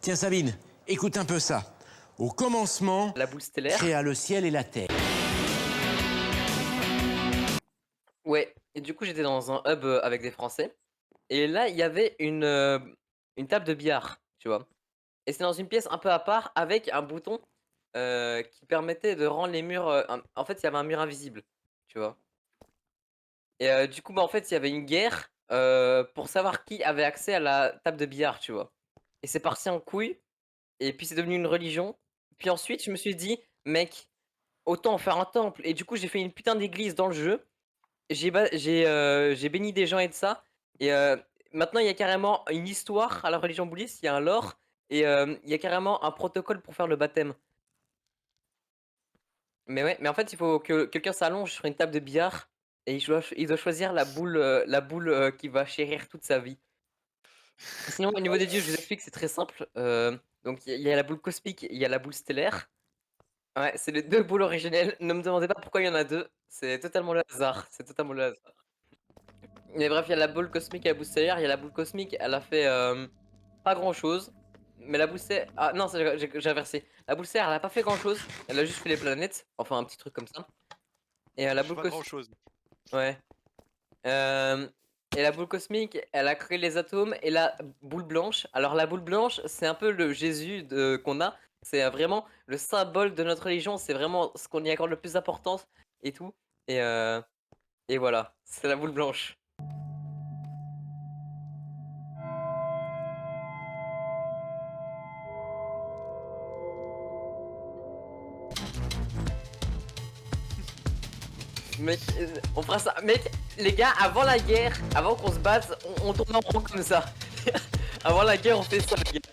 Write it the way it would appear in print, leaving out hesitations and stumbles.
Tiens Sabine, écoute un peu ça. Au commencement, La boule stellaire. créa le ciel et la terre. Ouais, et du coup j'étais dans un hub avec des Français. Et là, il y avait une table de billard, tu vois. Et c'est dans une pièce un peu à part avec un bouton qui permettait de rendre les murs. En fait, il y avait un mur invisible, tu vois. Et du coup, bah, en fait, il y avait une guerre pour savoir qui avait accès à la table de billard, tu vois. Et c'est parti en couille. Et puis c'est devenu une religion. Puis ensuite, je me suis dit, mec, autant en faire un temple. Et du coup, j'ai fait une putain d'église dans le jeu. J'ai béni des gens et de ça. Et maintenant, il y a carrément une histoire à la religion bouddhiste, il y a un lore. Et il y a carrément un protocole pour faire le baptême. Mais ouais, mais en fait, il faut que quelqu'un s'allonge sur une table de billard. Et il doit choisir la boule qui va chérir toute sa vie. Sinon, au niveau des dieux, je vous explique, c'est très simple. Donc, il y a la boule cosmique, il y a la boule stellaire. Ouais, c'est les deux boules originelles. Ne me demandez pas pourquoi il y en a deux. C'est totalement le hasard. C'est totalement le hasard. Mais bref, il y a la boule cosmique et la boule stellaire. Il y a la boule cosmique, elle a fait pas grand chose. Mais la boule stellaire. Ah non, j'ai inversé. La boule stellaire, elle a pas fait grand chose. Elle a juste fait les planètes. Enfin, un petit truc comme ça. Et la boule Pas grand cosmique. chose. Ouais. Euh, Et la boule cosmique, elle a créé les atomes et la boule blanche. Alors la boule blanche, c'est un peu le Jésus qu'on a. C'est vraiment le symbole de notre religion. C'est vraiment ce qu'on y accorde le plus d'importance et tout. Et, euh, et voilà, c'est la boule blanche. Mec, on fera ça. Mec, les gars, avant la guerre, avant qu'on se batte, on tourne en rond comme ça. Avant la guerre, on fait ça, les gars.